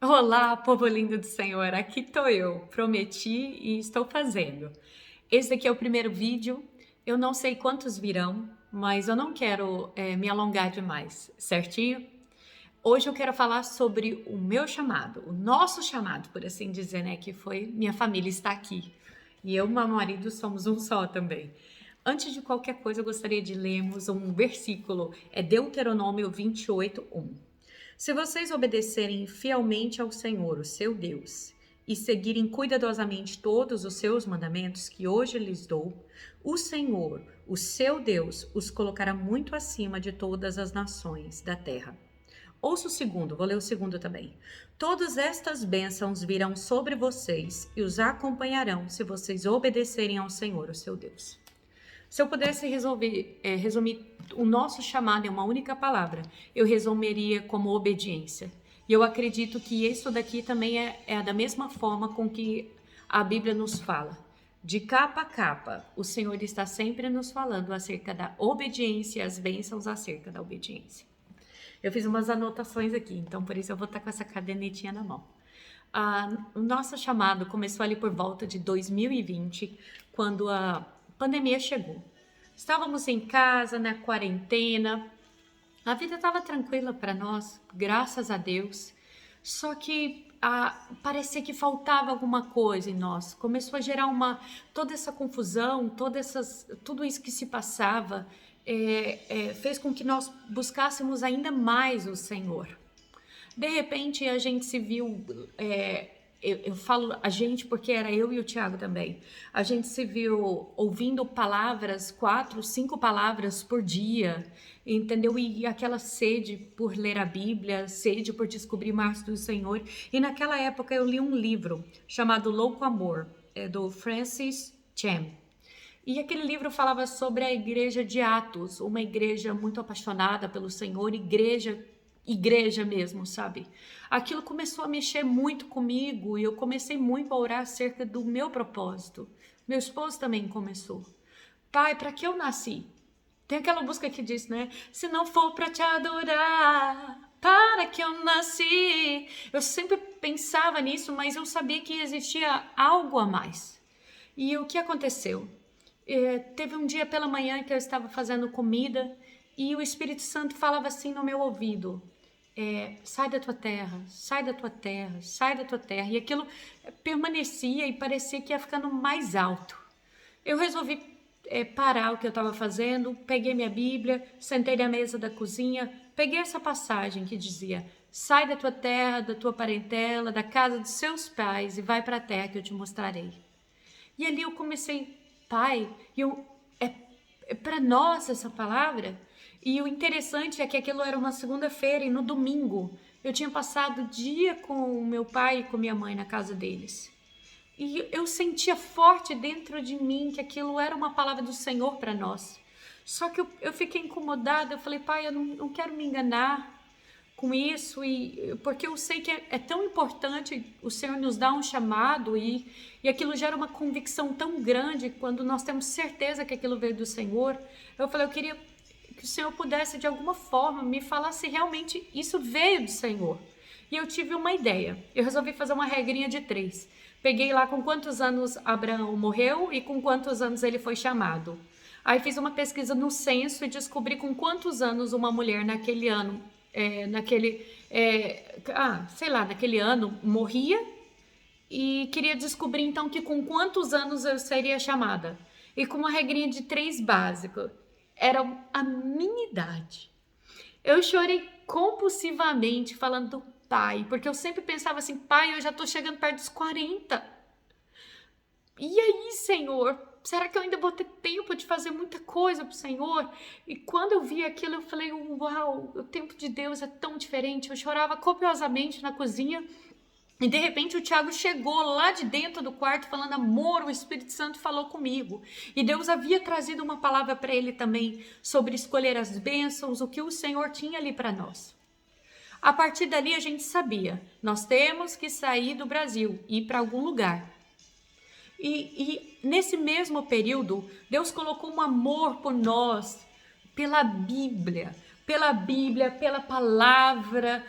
Olá, povo lindo do Senhor, aqui estou eu, prometi e estou fazendo. Esse daqui é o primeiro vídeo, eu não sei quantos virão, mas eu não quero me alongar demais, certinho? Hoje eu quero falar sobre o meu chamado, o nosso chamado, por assim dizer, né? Que foi minha família está aqui. E eu e meu marido somos um só também. Antes de qualquer coisa, eu gostaria de lermos um versículo, é Deuteronômio 28:1. Se vocês obedecerem fielmente ao Senhor, o seu Deus, e seguirem cuidadosamente todos os seus mandamentos que hoje lhes dou, o Senhor, o seu Deus, os colocará muito acima de todas as nações da terra. Ouça o segundo, vou ler o segundo também. Todas estas bênçãos virão sobre vocês e os acompanharão se vocês obedecerem ao Senhor, o seu Deus. Se eu pudesse resumir o nosso chamado em uma única palavra, eu resumiria como obediência. E eu acredito que isso daqui também é da mesma forma com que a Bíblia nos fala. De capa a capa, o Senhor está sempre nos falando acerca da obediência e as bênçãos acerca da obediência. Eu fiz umas anotações aqui, então por isso eu vou estar com essa cadernetinha na mão. O nosso chamado começou ali por volta de 2020, quando a pandemia chegou. Estávamos em casa, na quarentena, a vida estava tranquila para nós, graças a Deus. Só que parecia que faltava alguma coisa em nós. Começou a gerar toda essa confusão, tudo isso que se passava, fez com que nós buscássemos ainda mais o Senhor. De repente a gente se viu, eu falo a gente porque era eu e o Thiago também. A gente se viu ouvindo palavras, 4, 5 palavras por dia, entendeu? E aquela sede por ler a Bíblia, sede por descobrir mais do Senhor. E naquela época eu li um livro chamado Louco Amor, do Francis Chan. E aquele livro falava sobre a igreja de Atos, uma igreja muito apaixonada pelo Senhor, igreja mesmo, sabe? Aquilo começou a mexer muito comigo e eu comecei muito a orar acerca do meu propósito. Meu esposo também começou. Pai, para que eu nasci? Tem aquela música que diz, né? Se não for para te adorar, para que eu nasci? Eu sempre pensava nisso, mas eu sabia que existia algo a mais. E o que aconteceu? Teve um dia pela manhã que eu estava fazendo comida e o Espírito Santo falava assim no meu ouvido: sai da tua terra, sai da tua terra, sai da tua terra. E aquilo permanecia e parecia que ia ficando mais alto. Eu resolvi parar o que eu estava fazendo, peguei minha Bíblia, sentei na mesa da cozinha, peguei essa passagem que dizia: sai da tua terra, da tua parentela, da casa dos seus pais e vai para a terra que eu te mostrarei. E ali eu comecei, pai, é para nós essa palavra. E o interessante é que aquilo era uma segunda-feira e no domingo eu tinha passado o dia com o meu pai e com minha mãe na casa deles. E eu sentia forte dentro de mim que aquilo era uma palavra do Senhor para nós. Só que eu fiquei incomodada, eu falei, pai, eu não quero me enganar com isso, porque eu sei que é tão importante o Senhor nos dar um chamado e aquilo gera uma convicção tão grande quando nós temos certeza que aquilo veio do Senhor. Eu falei, eu queria que o Senhor pudesse de alguma forma me falar se realmente isso veio do Senhor. E eu tive uma ideia, eu resolvi fazer uma regrinha de 3. Peguei lá com quantos anos Abraão morreu e com quantos anos ele foi chamado. Aí fiz uma pesquisa no censo e descobri com quantos anos uma mulher naquele ano naquele ano morria e queria descobrir então que com quantos anos eu seria chamada. E com uma regrinha de 3 básico, era a minha idade. Eu chorei compulsivamente falando do pai, porque eu sempre pensava assim, pai, eu já tô chegando perto dos 40. E aí, Senhor, será que eu ainda vou ter tempo de fazer muita coisa pro Senhor? E quando eu vi aquilo, eu falei, uau, o tempo de Deus é tão diferente. Eu chorava copiosamente na cozinha e de repente o Thiago chegou lá de dentro do quarto falando, amor, o Espírito Santo falou comigo. E Deus havia trazido uma palavra para ele também sobre escolher as bênçãos, o que o Senhor tinha ali para nós. A partir dali a gente sabia, nós temos que sair do Brasil, ir para algum lugar. E nesse mesmo período, Deus colocou um amor por nós, pela Bíblia, pela Bíblia, pela palavra.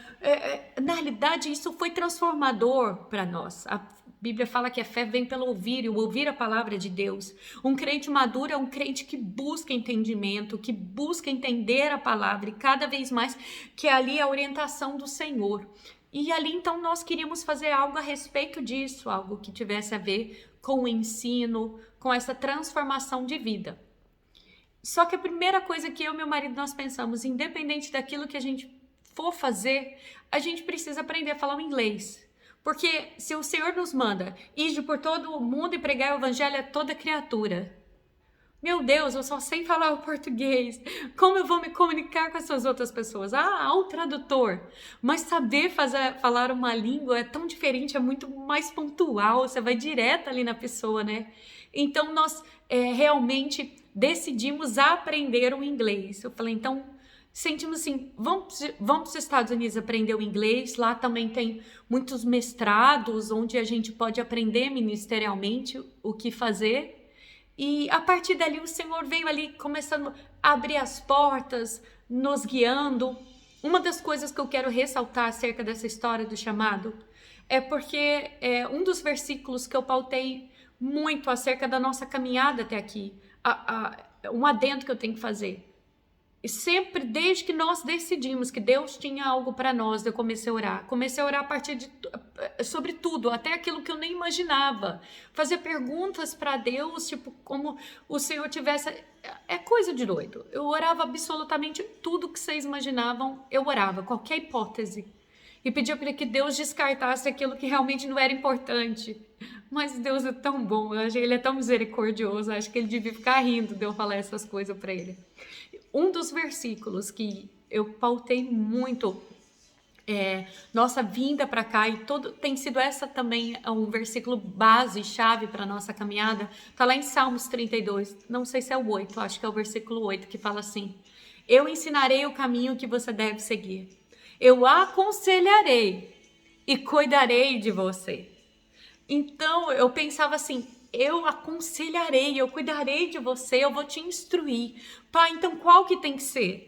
Na realidade, isso foi transformador para nós. A Bíblia fala que a fé vem pelo ouvir, e o ouvir a palavra de Deus. Um crente maduro é um crente que busca entendimento, que busca entender a palavra e cada vez mais que é ali a orientação do Senhor. E ali então nós queríamos fazer algo a respeito disso, algo que tivesse a ver com o ensino, com essa transformação de vida. Só que a primeira coisa que eu e meu marido nós pensamos, independente daquilo que a gente for fazer, a gente precisa aprender a falar o inglês. Porque se o Senhor nos manda ir por todo o mundo e pregar o evangelho a toda criatura, meu Deus, eu só sei falar o português. Como eu vou me comunicar com essas outras pessoas? Há um tradutor. Mas saber falar uma língua é tão diferente, é muito mais pontual. Você vai direto ali na pessoa, né? Então, nós realmente decidimos aprender o inglês. Eu falei, então, sentimos assim, vamos para os Estados Unidos aprender o inglês. Lá também tem muitos mestrados, onde a gente pode aprender ministerialmente o que fazer. E a partir dali o Senhor veio ali começando a abrir as portas, nos guiando. Uma das coisas que eu quero ressaltar acerca dessa história do chamado é porque um dos versículos que eu pautei muito acerca da nossa caminhada até aqui, um adendo que eu tenho que fazer. E sempre, desde que nós decidimos que Deus tinha algo para nós, eu comecei a orar. Comecei a orar a partir sobre tudo, até aquilo que eu nem imaginava. Fazer perguntas para Deus, tipo, como o Senhor tivesse... É coisa de doido. Eu orava absolutamente tudo que vocês imaginavam, eu orava, qualquer hipótese. E pedia para que Deus descartasse aquilo que realmente não era importante. Mas Deus é tão bom, Ele é tão misericordioso, acho que Ele devia ficar rindo de eu falar essas coisas para Ele. Um dos versículos que eu pautei muito nossa vinda para cá, e tem sido essa também um versículo base, chave para a nossa caminhada, está lá em Salmos 32, não sei se é o 8, acho que é o versículo 8, que fala assim: eu ensinarei o caminho que você deve seguir, eu aconselharei e cuidarei de você. Então eu pensava assim, eu aconselharei, eu cuidarei de você, eu vou te instruir. Pai, então qual que tem que ser?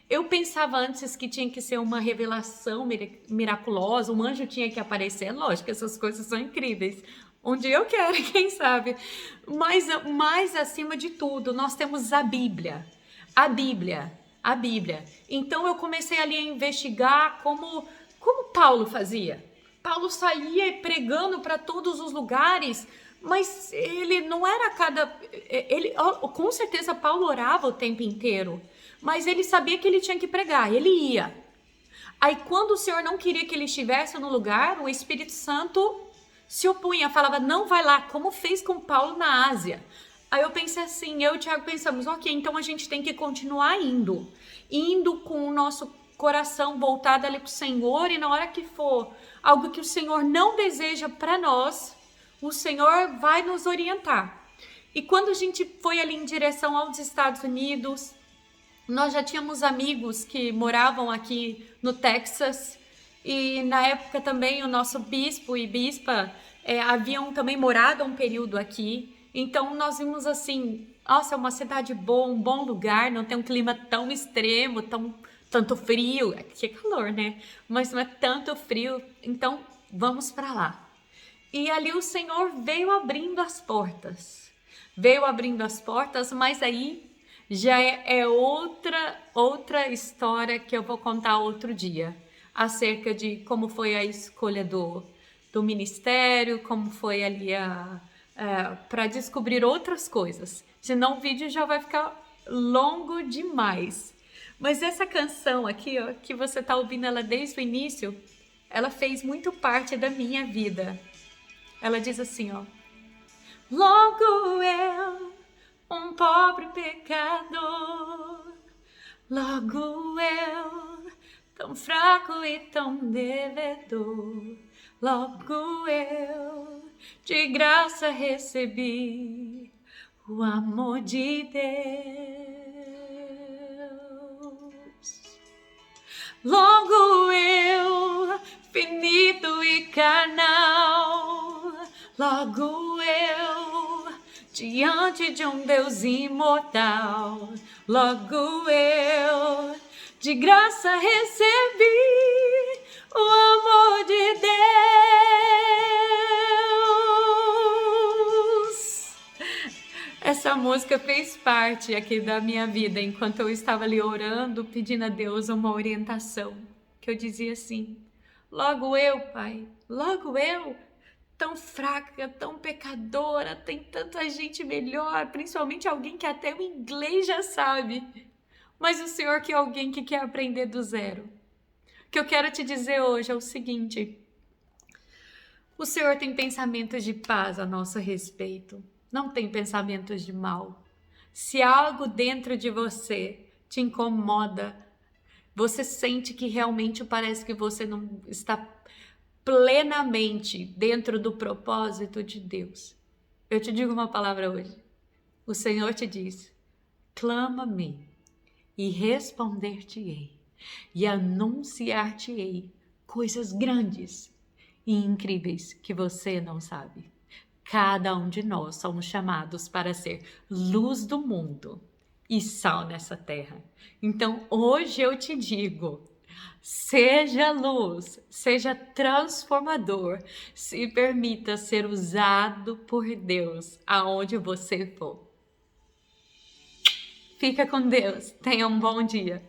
Eu pensava antes que tinha que ser uma revelação miraculosa, um anjo tinha que aparecer. Lógico, essas coisas são incríveis. Um dia eu quero, quem sabe. Mas mais acima de tudo, nós temos a Bíblia. A Bíblia. Então eu comecei ali a investigar como Paulo fazia. Paulo saía pregando para todos os lugares, mas ele não era com certeza Paulo orava o tempo inteiro, mas ele sabia que ele tinha que pregar, ele ia. Aí quando o Senhor não queria que ele estivesse no lugar, o Espírito Santo se opunha, falava, não vai lá, como fez com Paulo na Ásia. Aí eu pensei assim, eu e o Thiago pensamos, ok, então a gente tem que continuar indo com o nosso coração voltado ali para o Senhor, e na hora que for algo que o Senhor não deseja para nós, o Senhor vai nos orientar. E quando a gente foi ali em direção aos Estados Unidos, nós já tínhamos amigos que moravam aqui no Texas, e na época também o nosso bispo e bispa haviam também morado um período aqui. Então nós vimos assim, nossa, é uma cidade boa, um bom lugar, não tem um clima tão extremo, tanto frio, aqui é calor, né? Mas não é tanto frio, então vamos para lá. E ali o Senhor veio abrindo as portas, mas aí já é outra história que eu vou contar outro dia, acerca de como foi a escolha do ministério, como foi ali para descobrir outras coisas. Senão o vídeo já vai ficar longo demais. Mas essa canção aqui, ó, que você tá ouvindo ela desde o início, ela fez muito parte da minha vida. Ela diz assim, ó: logo eu, um pobre pecador, logo eu, tão fraco e tão devedor, logo eu, de graça recebi o amor de Deus. Logo eu, finito e carnal, logo eu, diante de um Deus imortal, logo eu, De graça recebi o amor de Deus. Essa música fez parte aqui da minha vida, enquanto eu estava ali orando, pedindo a Deus uma orientação. Que eu dizia assim, logo eu, Pai, logo eu, tão fraca, tão pecadora, tem tanta gente melhor, principalmente alguém que até o inglês já sabe. Mas o Senhor que é alguém que quer aprender do zero. O que eu quero te dizer hoje é o seguinte, o Senhor tem pensamentos de paz a nosso respeito, não tem pensamentos de mal. Se algo dentro de você te incomoda, você sente que realmente parece que você não está plenamente dentro do propósito de Deus. Eu te digo uma palavra hoje. O Senhor te diz, clama-me e responder-te-ei e anunciar-te-ei coisas grandes e incríveis que você não sabe. Cada um de nós somos chamados para ser luz do mundo e sal nessa terra. Então hoje eu te digo, seja luz, seja transformador, se permita ser usado por Deus aonde você for. Fica com Deus, tenha um bom dia.